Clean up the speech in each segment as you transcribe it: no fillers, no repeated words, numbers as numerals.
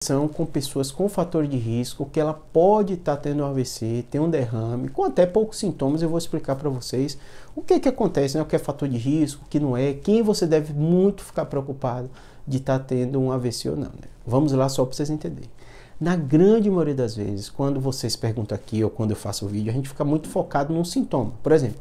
São com pessoas com fator de risco, que ela pode estar tendo um AVC, ter um derrame, com até poucos sintomas. Eu vou explicar para vocês o que acontece, né? O que é fator de risco, o que não é, quem você deve muito ficar preocupado de estar tendo um AVC ou não, né? Vamos lá só para vocês entenderem. Na grande maioria das vezes, quando vocês perguntam aqui ou quando eu faço o vídeo, a gente fica muito focado num sintoma. Por exemplo,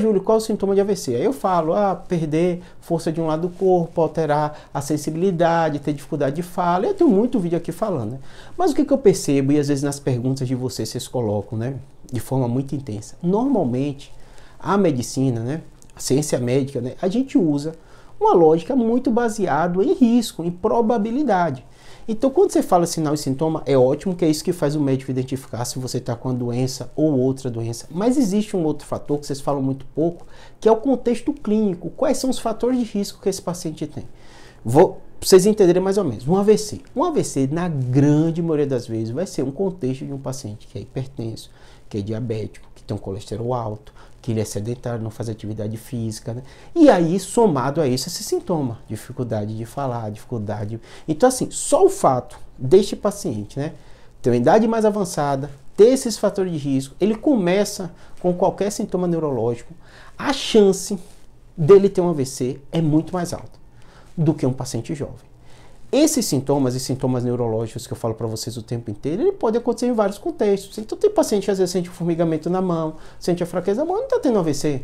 Júlio, qual é o sintoma de AVC? Aí eu falo, perder força de um lado do corpo, alterar a sensibilidade, ter dificuldade de fala. Eu tenho muito vídeo aqui falando, né? Mas o que eu percebo, e às vezes nas perguntas de vocês colocam, né, de forma muito intensa. Normalmente, a medicina, né, a ciência médica, né, a gente usa uma lógica muito baseada em risco, em probabilidade. Então, quando você fala sinal e sintoma, é ótimo, que é isso que faz o médico identificar se você está com a doença ou outra doença. Mas existe um outro fator que vocês falam muito pouco, que é o contexto clínico. Quais são os fatores de risco que esse paciente tem? Para vocês entenderem mais ou menos. Um AVC. Um AVC, na grande maioria das vezes, vai ser um contexto de um paciente que é hipertenso, que é diabético, que tem um colesterol alto, que ele é sedentário, não faz atividade física, né? E aí, somado a isso, esse sintoma, dificuldade de falar, dificuldade... Então, assim, só o fato deste paciente, né, ter uma idade mais avançada, ter esses fatores de risco, ele começa com qualquer sintoma neurológico, a chance dele ter um AVC é muito mais alta do que um paciente jovem. Esses sintomas e sintomas neurológicos que eu falo para vocês o tempo inteiro, ele pode acontecer em vários contextos. Então tem paciente que às vezes sente um formigamento na mão, sente a fraqueza da mão, não está tendo AVC.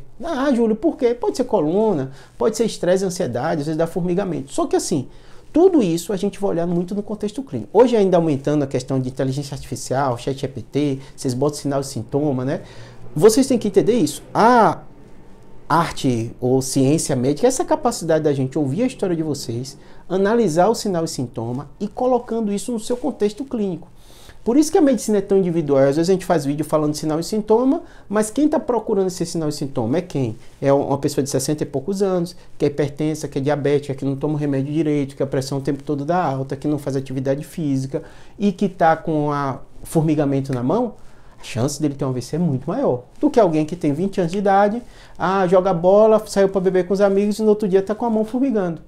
Júlio, por quê? Pode ser coluna, pode ser estresse, ansiedade, às vezes dá formigamento. Só que assim, tudo isso a gente vai olhar muito no contexto clínico. Hoje ainda aumentando a questão de inteligência artificial, ChatGPT, vocês botam sinal e sintoma, né? Vocês têm que entender isso. A arte ou ciência médica, essa capacidade da gente ouvir a história de vocês, analisar o sinal e sintoma e colocando isso no seu contexto clínico. Por isso que a medicina é tão individual. Às vezes a gente faz vídeo falando de sinal e sintoma, mas quem está procurando esse sinal e sintoma é quem? É uma pessoa de 60 e poucos anos, que é hipertensa, que é diabética, que não toma o remédio direito, que a pressão o tempo todo dá alta, que não faz atividade física e que está com formigamento na mão. A chance dele ter um AVC é muito maior do que alguém que tem 20 anos de idade, joga bola, saiu para beber com os amigos e no outro dia está com a mão formigando.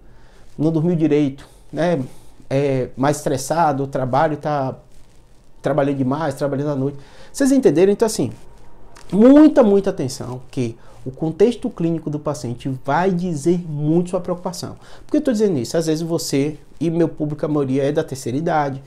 Não dormiu direito, né? É mais estressado, o trabalho está trabalhando demais, trabalhando à noite. Vocês entenderam? Então, assim, muita atenção, que o contexto clínico do paciente vai dizer muito sua preocupação. Por que eu estou dizendo isso? Às vezes você, e meu público, a maioria é da terceira idade,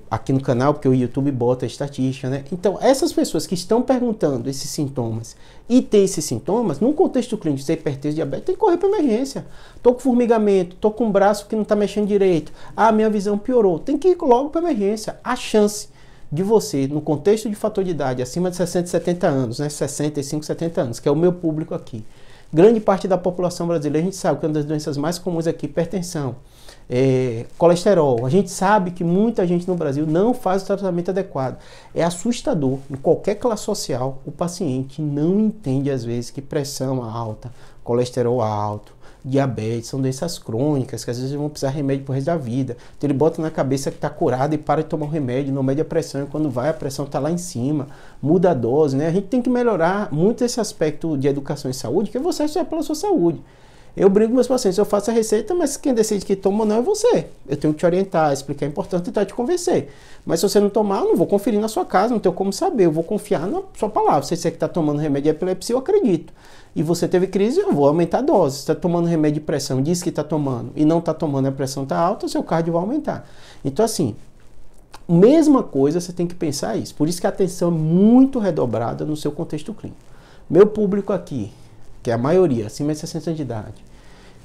aqui no canal, porque o YouTube bota a estatística, né? Então, essas pessoas que estão perguntando esses sintomas e tem esses sintomas, num contexto clínico, se é hipertenso, diabetes, tem que correr para emergência. Tô com formigamento, tô com um braço que não está mexendo direito, minha visão piorou, tem que ir logo para emergência. A chance de você, no contexto de fator de idade, acima de 60 e 70 anos, né? 65, 70 anos, que é o meu público aqui. Grande parte da população brasileira, a gente sabe que uma das doenças mais comuns aqui é hipertensão, colesterol. A gente sabe que muita gente no Brasil não faz o tratamento adequado. É assustador. Em qualquer classe social, o paciente não entende às vezes que pressão alta, colesterol alto, diabetes são doenças crônicas, que às vezes vão precisar de remédio pro resto da vida. Então ele bota na cabeça que está curado e para de tomar um remédio, não mede a pressão, e quando vai a pressão está lá em cima, muda a dose, né? A gente tem que melhorar muito esse aspecto de educação e saúde, que é você estudar pela sua saúde. Eu brinco com meus pacientes, eu faço a receita, mas quem decide que toma ou não é você. Eu tenho que te orientar, explicar a importância e tentar te convencer. Mas se você não tomar, eu não vou conferir na sua casa, não tenho como saber. Eu vou confiar na sua palavra. Se você que está tomando remédio de epilepsia, eu acredito. E você teve crise, eu vou aumentar a dose. Se está tomando remédio de pressão, diz que está tomando e não está tomando, a pressão está alta, o seu cardio vai aumentar. Então, assim, mesma coisa, você tem que pensar isso. Por isso que a atenção é muito redobrada no seu contexto clínico. Meu público aqui, que é a maioria, acima de 60 anos de idade,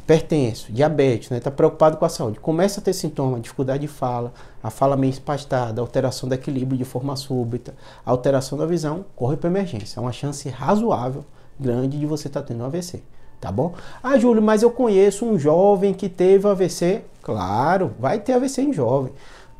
hipertenso, diabetes, né, tá preocupado com a saúde, começa a ter sintoma, dificuldade de fala, a fala meio empastada, alteração do equilíbrio de forma súbita, alteração da visão, corre para emergência. É uma chance razoável, grande, de você estar tendo um AVC, tá bom? Júlio, mas eu conheço um jovem que teve AVC. Claro, vai ter AVC em jovem.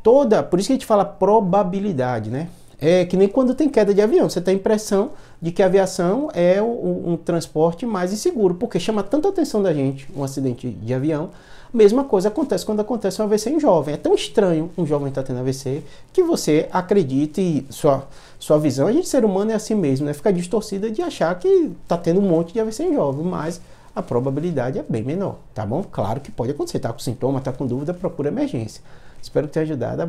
Por isso que a gente fala probabilidade, né? É que nem quando tem queda de avião, você tem a impressão de que a aviação é um transporte mais inseguro, porque chama tanta atenção da gente um acidente de avião. Mesma coisa acontece quando acontece um AVC em jovem. É tão estranho um jovem estar tendo AVC que você acredita, e sua visão, a gente ser humano é assim mesmo, né? Fica distorcida de achar que está tendo um monte de AVC em jovem, mas a probabilidade é bem menor, tá bom? Claro que pode acontecer, tá com sintoma, tá com dúvida, procura emergência. Espero ter ajudado.